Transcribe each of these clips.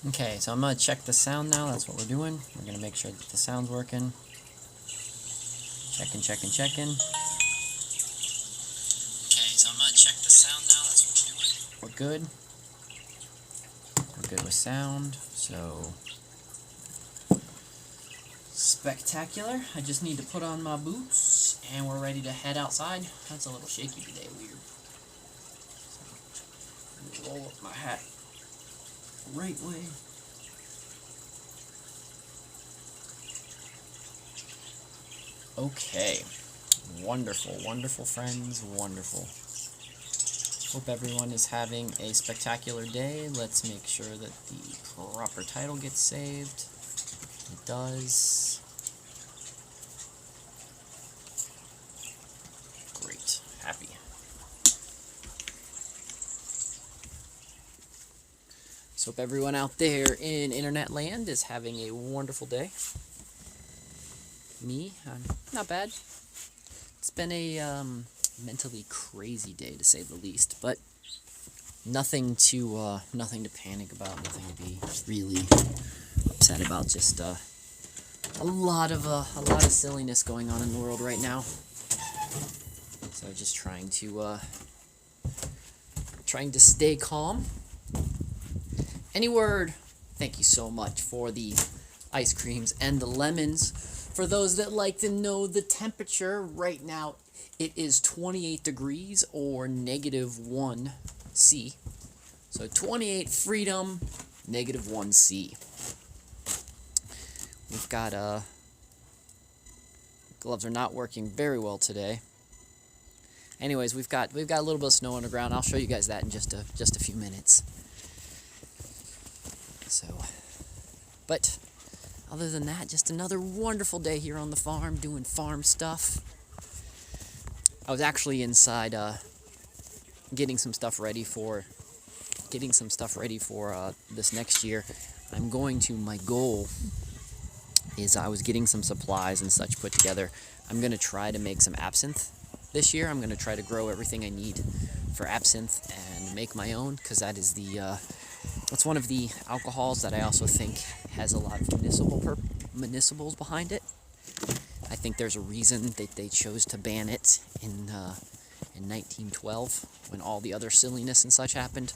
Okay, so I'm going to check the sound now. That's what we're doing. We're going to make sure that the sound's working. Checking. Okay, so I'm going to check the sound now. That's what we're doing. We're good. We're good with sound. So, spectacular. I just need to put on my boots, and we're ready to head outside. That's a little shaky today, weird. So, roll up my hat right way. Okay. Wonderful friends, wonderful. Hope everyone is having a spectacular day. Let's make sure that the proper title gets saved. It does. Great. Happy. So hope everyone out there in internet land is having a wonderful day. Me, I'm not bad. It's been a mentally crazy day, to say the least, but nothing to panic about, nothing to be really upset about. Just a lot of silliness going on in the world right now. So just trying to stay calm. Any word? Thank you so much for the ice creams and the lemons. For those that like to know the temperature, right now it is 28 degrees or -1 C. So 28 freedom, -1 C. We've got gloves are not working very well today. Anyways, we've got a little bit of snow on the ground. I'll show you guys that in just a few minutes. So, but other than that, just another wonderful day here on the farm, doing farm stuff. I was actually inside getting some stuff ready for this next year. My goal is I was getting some supplies and such put together. I'm going to try to make some absinthe this year. I'm going to try to grow everything I need for absinthe and make my own, because that is that's one of the alcohols that I also think has a lot of municipals behind it. I think there's a reason that they chose to ban it in 1912 when all the other silliness and such happened.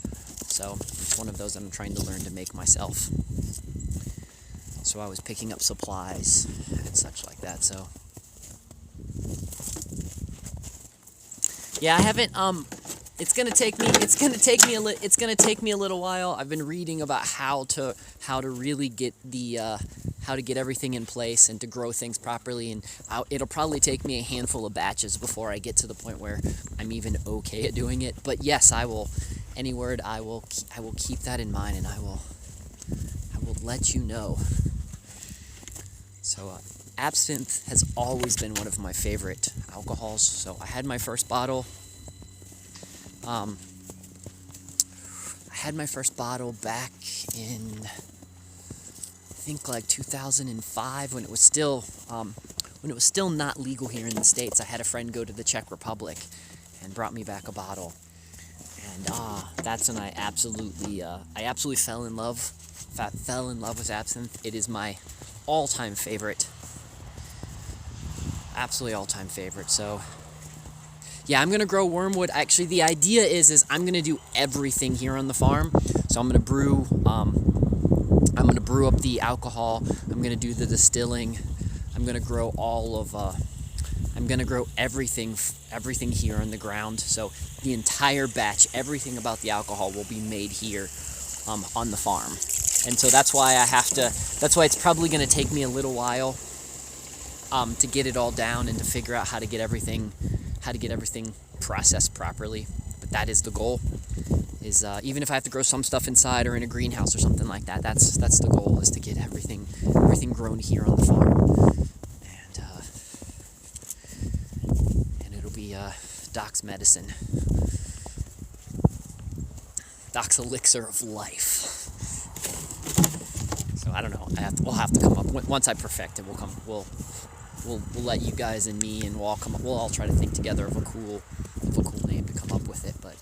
So it's one of those that I'm trying to learn to make myself. So I was picking up supplies and such like that. So yeah, I haven't. It's gonna take me a little while. I've been reading about how to really get how to get everything in place and to grow things properly, and it'll probably take me a handful of batches before I get to the point where I'm even okay at doing it. But yes, I will. Any word, I will keep that in mind, and I will let you know. So absinthe has always been one of my favorite alcohols. So I had my first bottle. I had my first bottle back in, I think, like 2005, when it was still not legal here in the States. I had a friend go to the Czech Republic and brought me back a bottle, and that's when I absolutely fell in love with absinthe. It is my all-time favorite, absolutely all-time favorite. So yeah, I'm gonna grow wormwood. Actually, the idea is I'm gonna do everything here on the farm. So I'm gonna brew up the alcohol. I'm gonna do the distilling. I'm gonna grow everything here on the ground. So the entire batch, everything about the alcohol will be made here on the farm. And so that's why it's probably gonna take me a little while to get it all down and to figure out how to get everything processed properly. But that is the goal, is even if I have to grow some stuff inside or in a greenhouse or something like that, that's the goal, is to get everything grown here on the farm. And it'll be Doc's medicine, Doc's elixir of life. So I don't know, we'll have to come up, once I perfect it, we'll let you guys and me, and we'll all try to think together of a cool name to come up with it. But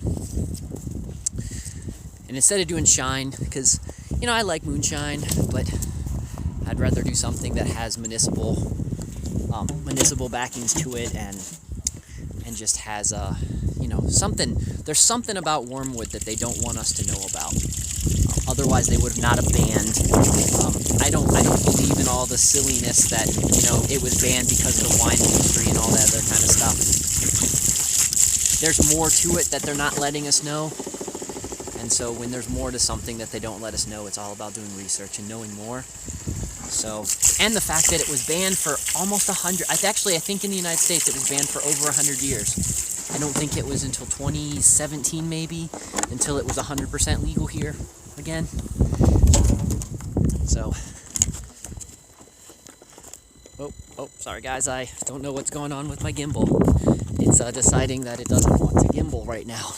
And instead of doing shine, because, you know, I like moonshine, but I'd rather do something that has municipal backings to it, and just has you know, something. There's something about wormwood that they don't want us to know about. Otherwise, they would have not have banned. I don't believe in all the silliness that, you know, it was banned because of the wine industry and all that other kind of stuff. There's more to it that they're not letting us know. And so when there's more to something that they don't let us know, it's all about doing research and knowing more. So, and the fact that it was banned for almost 100, I think in the United States it was banned for over 100 years. I don't think it was until 2017 maybe, until it was 100% legal here again. So, oh, sorry guys, I don't know what's going on with my gimbal. It's deciding that it doesn't want to gimbal right now.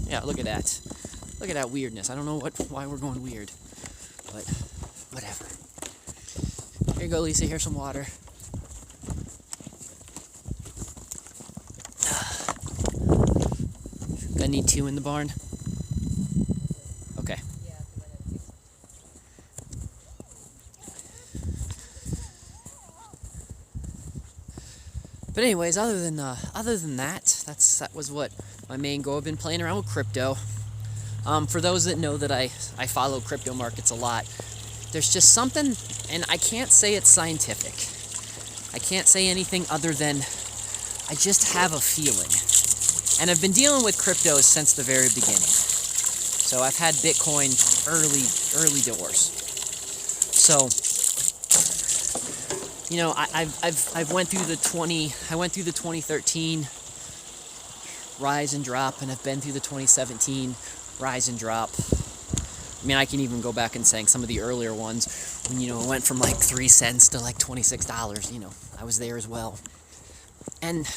Yeah, look at that. Look at that weirdness. I don't know why we're going weird, but whatever. Here you go, Lisa. Here's some water. Gonna need 2 in the barn. Okay. But anyways, other than that, that was what my main goal. I've been playing around with crypto. For those that know that I follow crypto markets a lot, there's just something, and I can't say it's scientific. I can't say anything other than I just have a feeling. And I've been dealing with cryptos since the very beginning. So I've had Bitcoin early doors. So, you know, I've went through the 2013 rise and drop, and I've been through the 2017 rise and drop. I mean, I can even go back and saying some of the earlier ones when, you know, it went from like 3 cents to like $26, you know, I was there as well. And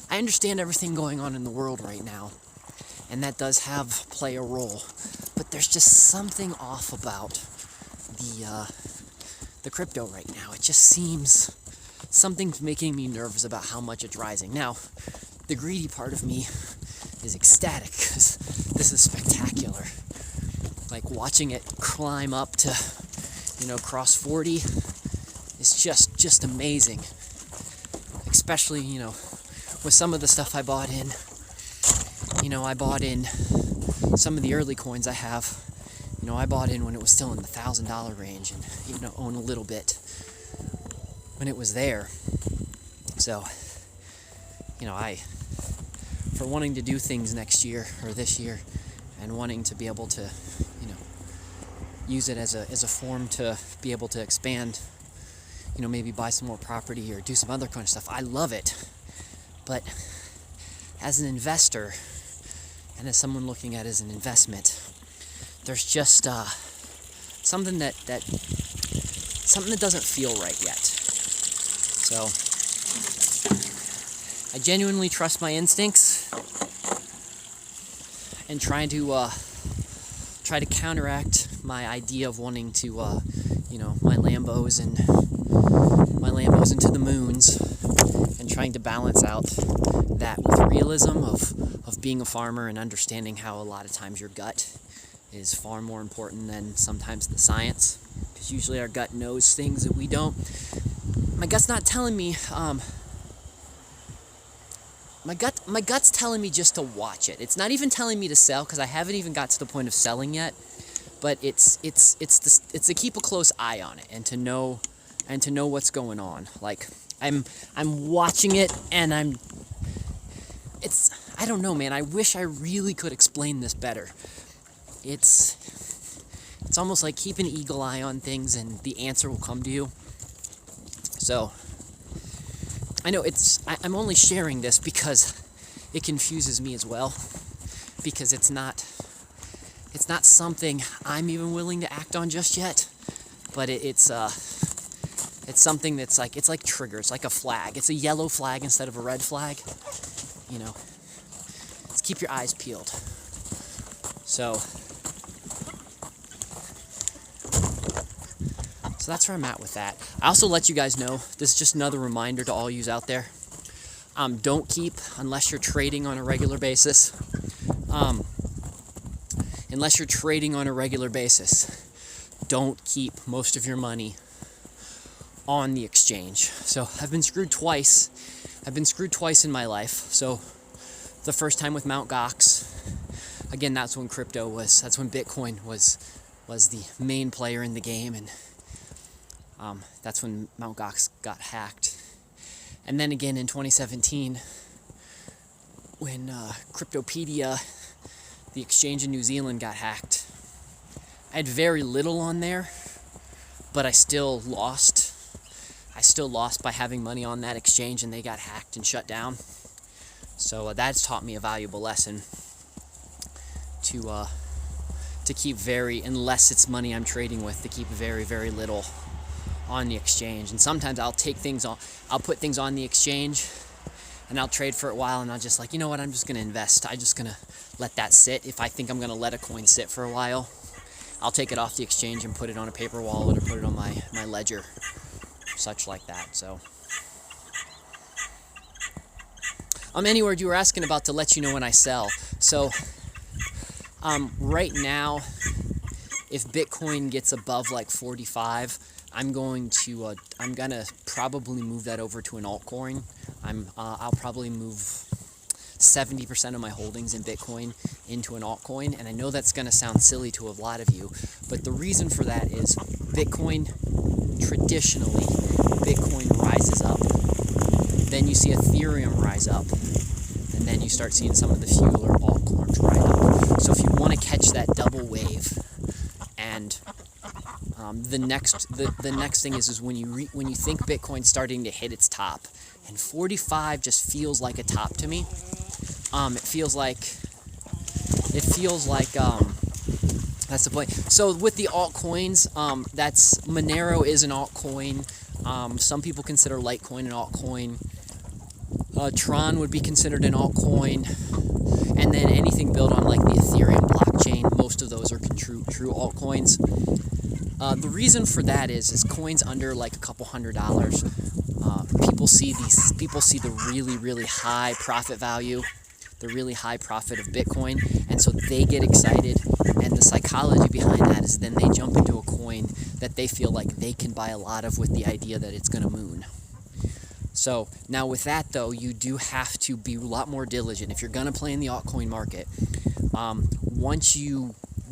I understand everything going on in the world right now, and that does play a role, but there's just something off about the crypto right now. It just seems something's making me nervous about how much it's rising. Now, the greedy part of me is ecstatic because this is spectacular. Like watching it climb up to, you know, cross 40 is just amazing. Especially, you know, with some of the stuff I bought in. You know, I bought in some of the early coins I have. You know, I bought in when it was still in the $1,000 range, and, you know, own a little bit when it was there. So, you know, for wanting to do things next year or this year, and wanting to be able to, you know, use it as a form to be able to expand, you know, maybe buy some more property or do some other kind of stuff. I love it. But as an investor, and as someone looking at it as an investment, there's just something that doesn't feel right yet. So I genuinely trust my instincts and try to counteract my idea of wanting to, you know, my Lambos into the moons, and trying to balance out that with realism of being a farmer and understanding how a lot of times your gut is far more important than sometimes the science, because usually our gut knows things that we don't. My gut's not telling me, my gut's telling me just to watch it. It's not even telling me to sell, because I haven't even got to the point of selling yet, but it's to keep a close eye on it and to know what's going on. Like I'm watching it, and I don't know, man. I wish I really could explain this better. It's almost like keep an eagle eye on things, and the answer will come to you. So I know I'm only sharing this because it confuses me as well, because it's not something I'm even willing to act on just yet, but it's something that's like, it's like triggers, like a flag. It's a yellow flag instead of a red flag, you know. Let's keep your eyes peeled. So that's where I'm at with that. I also let you guys know, this is just another reminder to all yous out there. Don't keep, unless you're trading on a regular basis. Unless you're trading on a regular basis, don't keep most of your money on the exchange. So I've been screwed twice. I've been screwed twice in my life. So the first time with Mt. Gox, again, that's when Bitcoin was the main player in the game, and that's when Mt. Gox got hacked. And then again in 2017, when Cryptopedia, the exchange in New Zealand, got hacked. I had very little on there, but I still lost. I still lost by having money on that exchange, and they got hacked and shut down. So that's taught me a valuable lesson to keep unless it's money I'm trading with, to keep very, very little on the exchange. And sometimes I'll put things on the exchange, and I'll trade for a while, and I'll just like, you know what, I'm just going to invest. I'm just going to let that sit. If I think I'm going to let a coin sit for a while, I'll take it off the exchange and put it on a paper wallet or put it on my ledger, such like that. So, anyway, you were asking about to let you know when I sell. So, right now, if Bitcoin gets above like 45, I'm gonna probably move that over to an altcoin. I'll probably move 70% of my holdings in Bitcoin into an altcoin, and I know that's gonna sound silly to a lot of you, but the reason for that is traditionally, Bitcoin rises up, then you see Ethereum rise up, and then you start seeing some of the fewer altcoins rise up. So if you want to catch that double wave, and the next thing is when you think Bitcoin's starting to hit its top, and 45 just feels like a top to me. It feels like that's the point. So with the altcoins, Monero is an altcoin. Some people consider Litecoin an altcoin. Tron would be considered an altcoin, and then anything built on like the Ethereum blockchain, most of those are true altcoins. The reason for that is coins under like a couple $100. People see the really, really high profit value, the really high profit of Bitcoin, and so they get excited. And the psychology behind that is then they jump into a coin that they feel like they can buy a lot of with the idea that it's going to moon. So now with that though, you do have to be a lot more diligent if you're going to play in the altcoin market.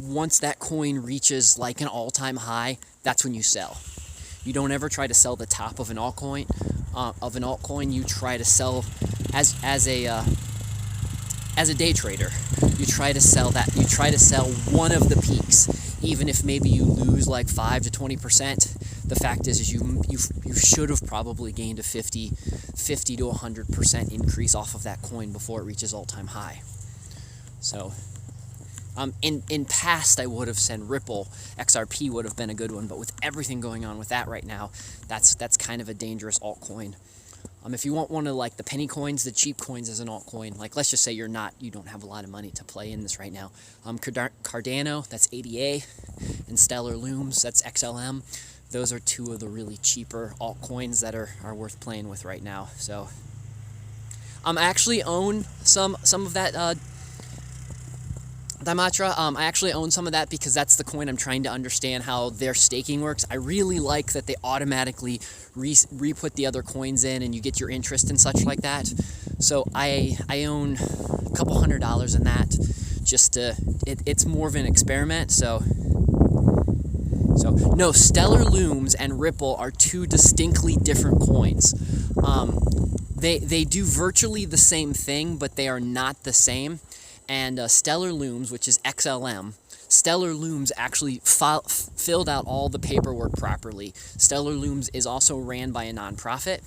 Once that coin reaches like an all-time high, that's when you sell. You don't ever try to sell the top of an altcoin. You try to sell as a day trader. You try to sell that. You try to sell one of the peaks, even if maybe you lose like 5 to 20%. The fact is you should have probably gained a 50 to 100% increase off of that coin before it reaches all-time high. So. In past, I would have said Ripple, XRP would have been a good one, but with everything going on with that right now, that's kind of a dangerous altcoin. If you want one of like the penny coins, the cheap coins as an altcoin, like let's just say you don't have a lot of money to play in this right now. Cardano, that's ADA, and Stellar Looms, that's XLM. Those are two of the really cheaper altcoins that are worth playing with right now. So, I actually own some of that. Daimatra, I actually own some of that because that's the coin I'm trying to understand how their staking works. I really like that they automatically re-put the other coins in and you get your interest and such like that. So I own a couple $100 in that. It's more of an experiment. So no, Stellar Looms and Ripple are two distinctly different coins. They do virtually the same thing, but they are not the same. And Stellar Looms, which is XLM, Stellar Looms actually filled out all the paperwork properly. Stellar Looms is also ran by a nonprofit.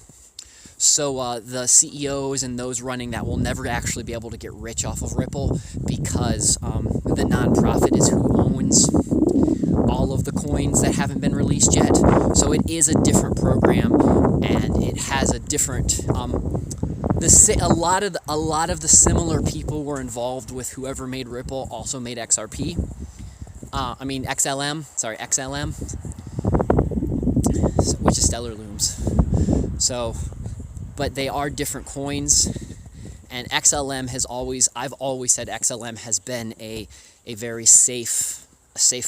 So the CEOs and those running that will never actually be able to get rich off of Ripple because the nonprofit is who owns all of the coins that haven't been released yet. So it is a different program, and it has a different... A lot of the similar people were involved with whoever made Ripple also made XRP. XLM, which is Stellar Looms. So but they are different coins. And XLM I've always said XLM has been a very safe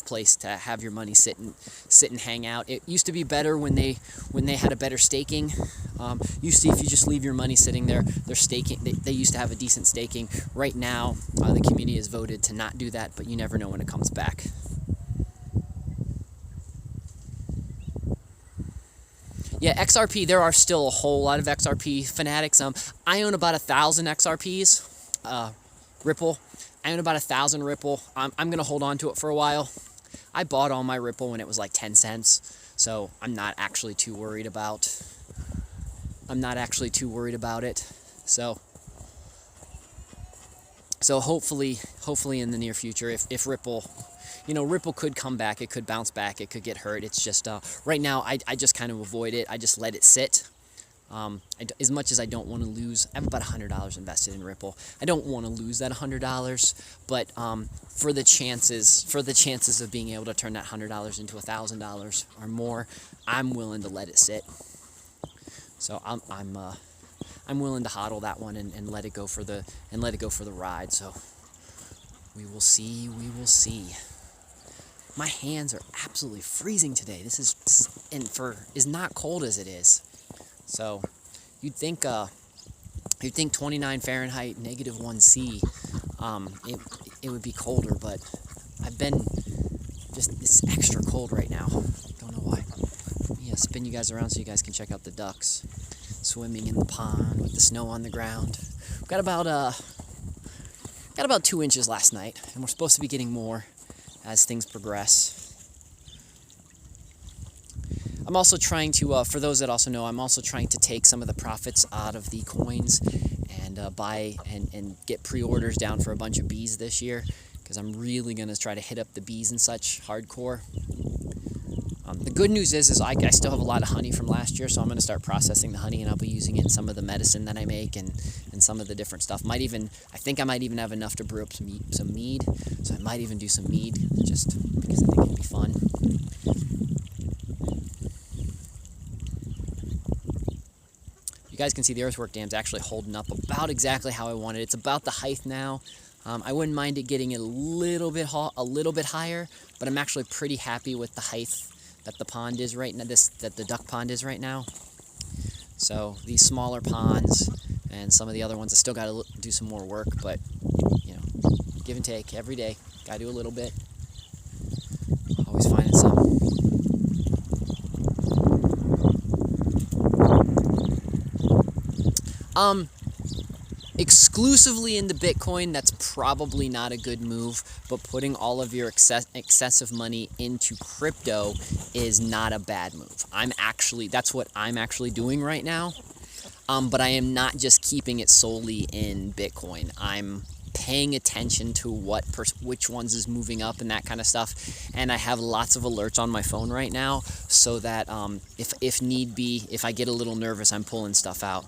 place to have your money sit and hang out. It used to be better when they had a better staking. If you just leave your money sitting there, they're staking. They used to have a decent staking. Right now, the community has voted to not do that, but you never know when it comes back. Yeah, XRP, there are still a whole lot of XRP fanatics. I own about 1,000 XRPs, Ripple. I own about 1,000 Ripple. I'm going to hold on to it for a while. I bought all my Ripple when it was like 10 cents, so I'm not actually too worried about it. So hopefully in the near future, if Ripple, Ripple could come back, it could bounce back, it could get hurt. It's just right now I just kind of avoid it. I just let it sit. As much as I don't want to lose, I have about $100 invested in Ripple. I don't want to lose that $100, but for the chances of being able to turn that $100 into $1,000 or more, I'm willing to let it sit. So I'm willing to hodl that one and let it go for the ride. So we will see. My hands are absolutely freezing today. This is not cold as it is. So you'd think 29 Fahrenheit, -1 C, it would be colder, but I've been it's extra cold right now. Don't know why. Yeah, spin you guys around so you guys can check out the ducks swimming in the pond with the snow on the ground. We got about 2 inches last night, and we're supposed to be getting more as things progress. I'm also trying to, for those that also know, I'm also trying to take some of the profits out of the coins and buy and get pre-orders down for a bunch of bees this year, because I'm really going to try to hit up the bees and such hardcore. The good news is I still have a lot of honey from last year, so I'm going to start processing the honey, and I'll be using it in some of the medicine that I make and some of the different stuff. I think I might even have enough to brew up some mead, so I might even do some mead, just because I think it'd be fun. You guys can see the earthwork dam's actually holding up about exactly how I wanted. It's about the height now. I wouldn't mind it getting a little bit higher, but I'm actually pretty happy with the height that the pond is right now. That the duck pond is right now. So these smaller ponds and some of the other ones, I still got to do some more work, but give and take every day. Got to do a little bit. Always finding something. Exclusively into Bitcoin, that's probably not a good move, but putting all of your excessive money into crypto is not a bad move. That's what I'm actually doing right now, but I am not just keeping it solely in Bitcoin. I'm paying attention to which ones is moving up and that kind of stuff, and I have lots of alerts on my phone right now, so that if need be, if I get a little nervous, I'm pulling stuff out.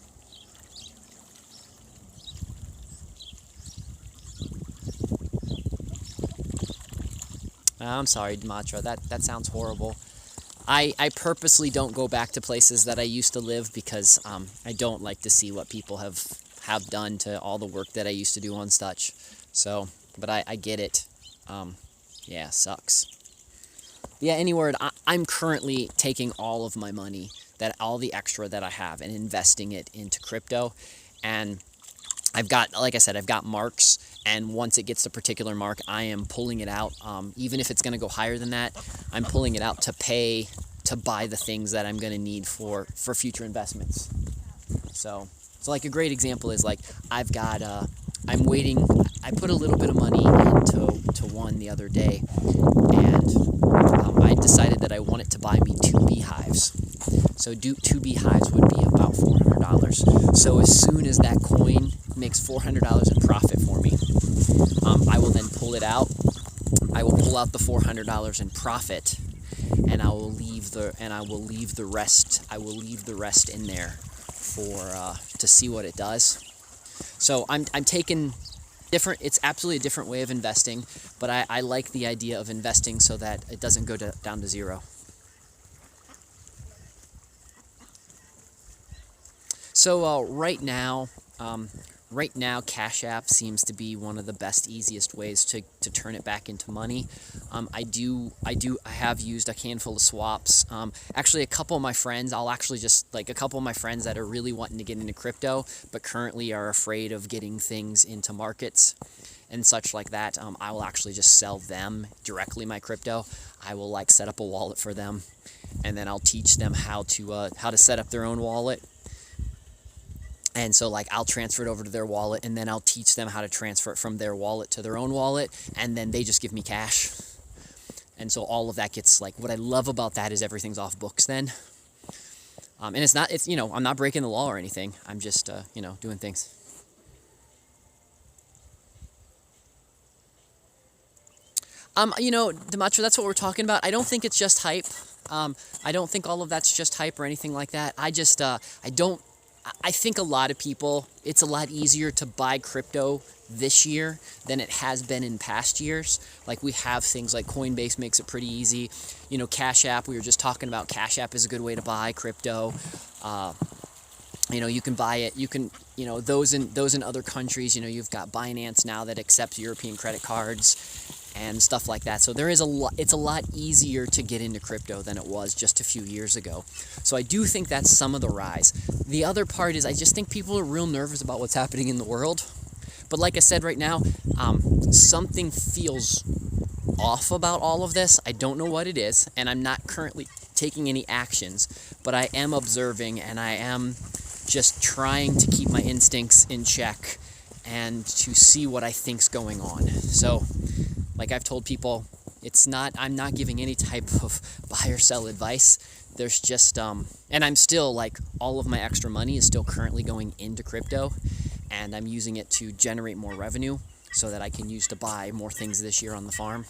I'm sorry, Dimatra, that sounds horrible. I purposely don't go back to places that I used to live, because I don't like to see what people have done to all the work that I used to do on such. So, but I get it. Yeah, sucks. Yeah, any word, I'm currently taking all of my money, all the extra that I have, and investing it into crypto. And like I said, I've got marks, and once it gets the particular mark, I am pulling it out. Even if it's going to go higher than that, I'm pulling it out to buy the things that I'm going to need for future investments. So like a great example is like I'm waiting. I put a little bit of money into one the other day, and I decided that I wanted to buy me 2 beehives. So 2 beehives would be about $400. So as soon as that coin makes $400 in profit for me, I will then pull it out. I will pull out the $400 in profit, and I will leave the rest in there to see what it does. So I'm taking different. It's absolutely a different way of investing, but I like the idea of investing so that it doesn't go down to zero. So right now, Cash App seems to be one of the best, easiest ways to turn it back into money. I have used a handful of swaps. Actually, a couple of my friends, a couple of my friends that are really wanting to get into crypto, but currently are afraid of getting things into markets and such like that. I will actually just sell them directly my crypto. I will set up a wallet for them, and then I'll teach them how to set up their own wallet. And so I'll transfer it over to their wallet, and then I'll teach them how to transfer it from their wallet to their own wallet, and then they just give me cash. And so all of that gets what I love about that is everything's off books then. And I'm not breaking the law or anything. I'm just doing things. Demetria, that's what we're talking about. I don't think it's just hype. I don't think all of that's just hype or anything like that. I think a lot of people, it's a lot easier to buy crypto this year than it has been in past years. We have things like Coinbase makes it pretty easy. Cash App, we were just talking about Cash App is a good way to buy crypto. You can buy it. You can, those in other countries, you've got Binance now that accepts European credit cards and stuff like that. So it's a lot easier to get into crypto than it was just a few years ago. So I do think that's some of the rise. The other part is I just think people are real nervous about what's happening in the world. But like I said right now, something feels off about all of this. I don't know what it is, and I'm not currently taking any actions, but I am observing, and I am just trying to keep my instincts in check and to see what I think's going on. So I've told people, I'm not giving any type of buy or sell advice. There's just, and I'm still all of my extra money is still currently going into crypto, and I'm using it to generate more revenue so that I can use to buy more things this year on the farm.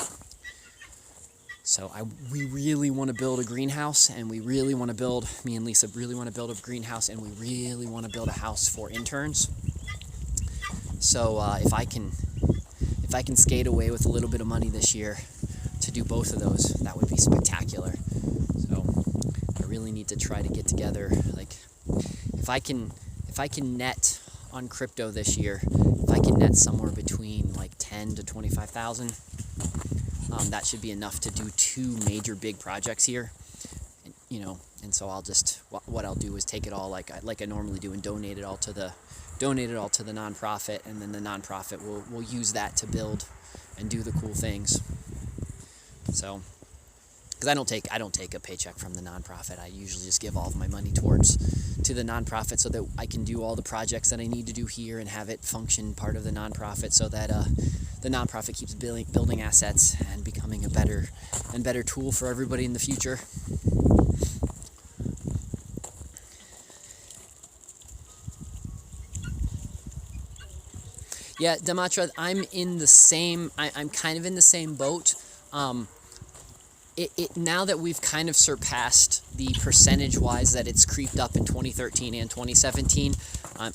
So we really want to build a greenhouse, and me and Lisa really want to build a greenhouse, and we really want to build a house for interns. So if I can skate away with a little bit of money this year to do both of those, that would be spectacular. So I really need to try to get together. If I can net on crypto this year, if I can net somewhere between 10 to 25,000, that should be enough to do 2 major big projects here. And so I'll just, what I'll do is take it all like I normally do and donate it all to the nonprofit, and then the nonprofit will use that to build and do the cool things. So, because I don't take a paycheck from the nonprofit. I usually just give all of my money to the nonprofit so that I can do all the projects that I need to do here and have it function part of the nonprofit, so that the nonprofit keeps building assets and becoming a better tool for everybody in the future. Yeah, Demetria, I'm kind of in the same boat. Now that we've kind of surpassed the percentage-wise that it's creeped up in 2013 and 2017,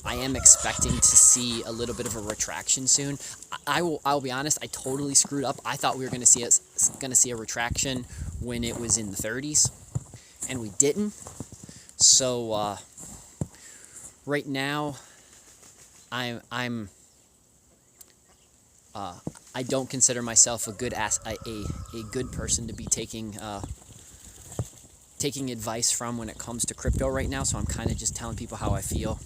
I am expecting to see a little bit of a retraction soon. I'll be honest, I totally screwed up. I thought we were going to see a retraction when it was in the 30s, and we didn't. So right now, I don't consider myself a good person to be taking advice from when it comes to crypto right now. So I'm kind of just telling people how I feel.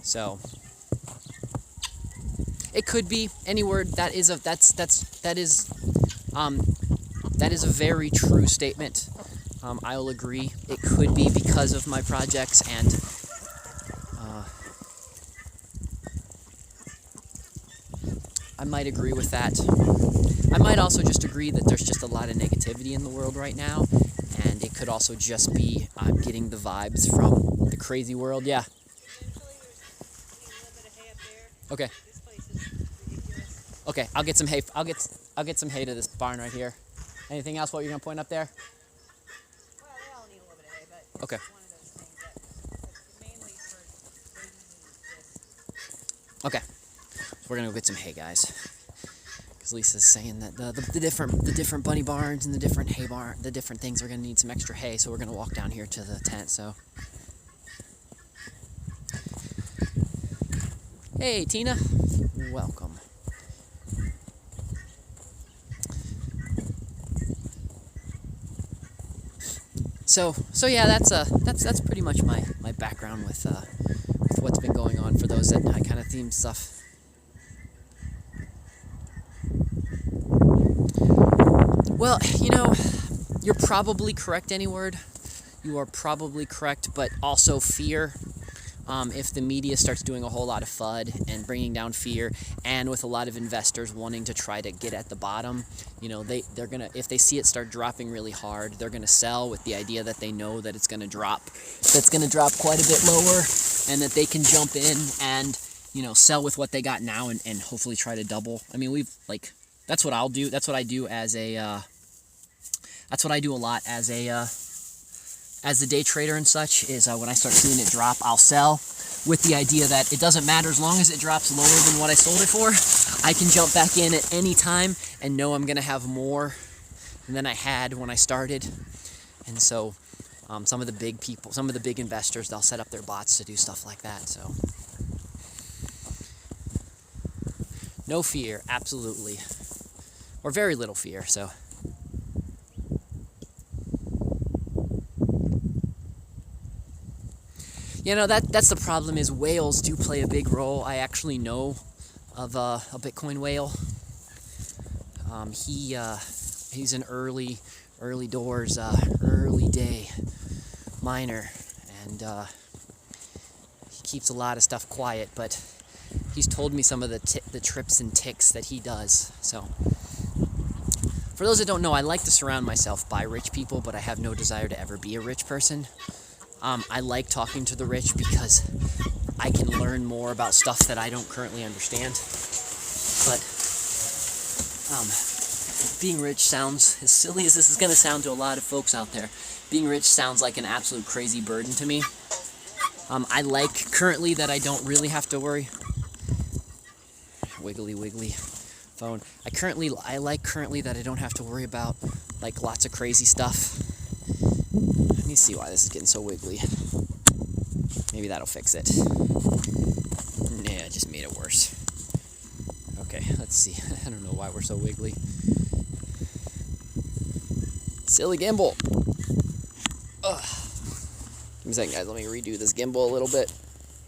So it could be any word. That is a very true statement. I'll agree. It could be because of my projects, and I might agree with that. I might also just agree that there's just a lot of negativity in the world right now, and it could also just be I'm getting the vibes from the crazy world. Yeah. Okay. Okay, I'll get some hay. I'll get some hay to this barn right here. Anything else? What you're gonna point up there? Well, they all need a little bit of hay, but okay. It's one of those things that mainly for Okay, so we're gonna go get some hay, guys. Because Lisa's saying that the different bunny barns and the different hay barn, the different things are going to need some extra hay, so we're going to walk down here to the tent. So, hey Tina, welcome. So yeah, that's pretty much my background with what's been going on for those that kind of theme stuff. Well, you know, you're probably correct, any word. You are probably correct, but also fear. If the media starts doing a whole lot of FUD and bringing down fear, and with a lot of investors wanting to try to get at the bottom, you know, they're gonna, if they see it start dropping really hard, they're gonna sell with the idea that they know that it's gonna drop. That's gonna drop quite a bit lower, and that they can jump in and, you know, sell with what they got now and hopefully try to double. I mean, that's what I'll do. That's what I do as a. That's what I do a lot as a day trader and such, is when I start seeing it drop, I'll sell with the idea that it doesn't matter as long as it drops lower than what I sold it for. I can jump back in at any time and know I'm going to have more than I had when I started. And so some of the big people, some of the big investors, they'll set up their bots to do stuff like that. So no fear, absolutely, or very little fear. So. You know, that's the problem, is whales do play a big role. I actually know of a Bitcoin whale. He's an early doors, early day miner, and he keeps a lot of stuff quiet, but he's told me some of the trips and ticks that he does. So for those that don't know, I like to surround myself by rich people, but I have no desire to ever be a rich person. I like talking to the rich because I can learn more about stuff that I don't currently understand. But being rich sounds, as silly as this is going to sound to a lot of folks out there, being rich sounds like an absolute crazy burden to me. I like currently that I don't really have to worry. Wiggly phone. I like currently that I don't have to worry about like lots of crazy stuff. Let me see why this is getting so wiggly. Maybe that'll fix it. Yeah, it just made it worse. Okay, let's see. I don't know why we're so wiggly. Silly gimbal. Ugh. Give me a second, guys. Let me redo this gimbal a little bit.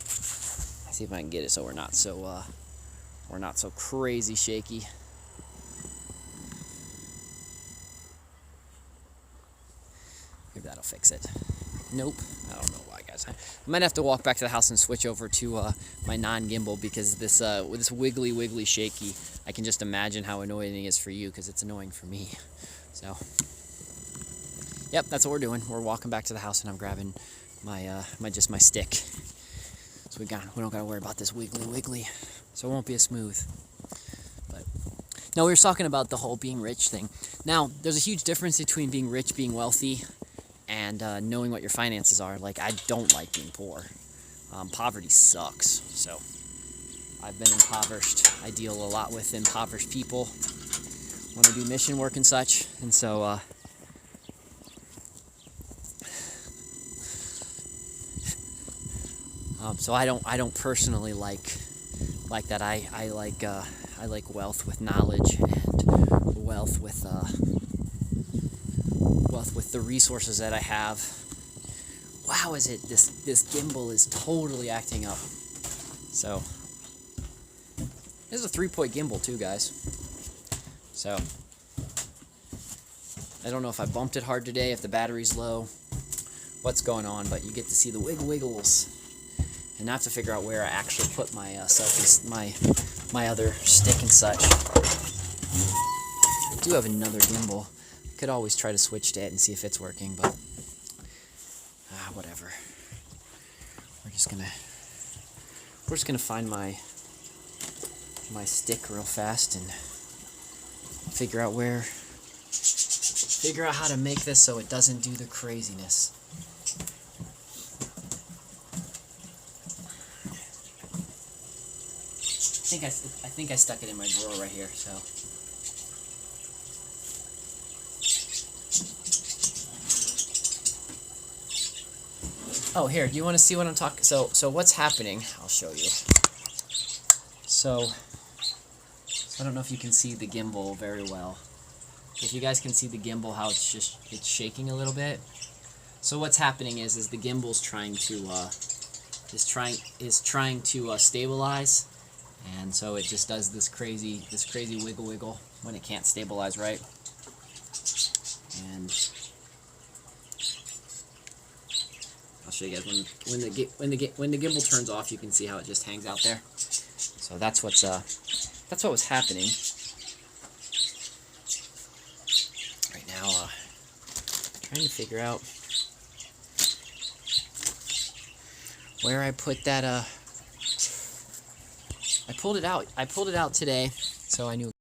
See if I can get it so we're not so crazy shaky. Maybe that'll fix it. Nope. I don't know why, guys. I might have to walk back to the house and switch over to my non-gimbal, because this with this wiggly shaky, I can just imagine how annoying it is for you, because it's annoying for me. So, yep, that's what we're doing. We're walking back to the house, and I'm grabbing my my stick. So we don't gotta worry about this wiggly, so it won't be as smooth. But no, we were talking about the whole being rich thing. Now, there's a huge difference between being rich, being wealthy, and knowing what your finances are. Like, I don't like being poor. Poverty sucks. So I've been impoverished. I deal a lot with impoverished people when I do mission work and such. And so so I don't personally like that. I like wealth with knowledge, and wealth with the resources that I have. Wow, is it this gimbal is totally acting up. So this is a 3-point gimbal too, guys. So I don't know if I bumped it hard today, if the battery's low, what's going on, but you get to see the wiggles. And now I have to figure out where I actually put my my other stick and such. I do have another gimbal. Could always try to switch to it and see if it's working, but whatever. We're just gonna find my stick real fast and figure out how to make this so it doesn't do the craziness. I think I stuck it in my drawer right here, so Oh, here, do you want to see what I'm talking? So what's happening? I'll show you. So I don't know if you can see the gimbal very well. If you guys can see the gimbal, how it's shaking a little bit. So what's happening is the gimbal's trying to stabilize, and so it just does this crazy wiggle when it can't stabilize right. And I'll show you guys when the gimbal turns off, you can see how it just hangs out there. So that's what was happening. Right now, trying to figure out where I put that. I pulled it out today, so I knew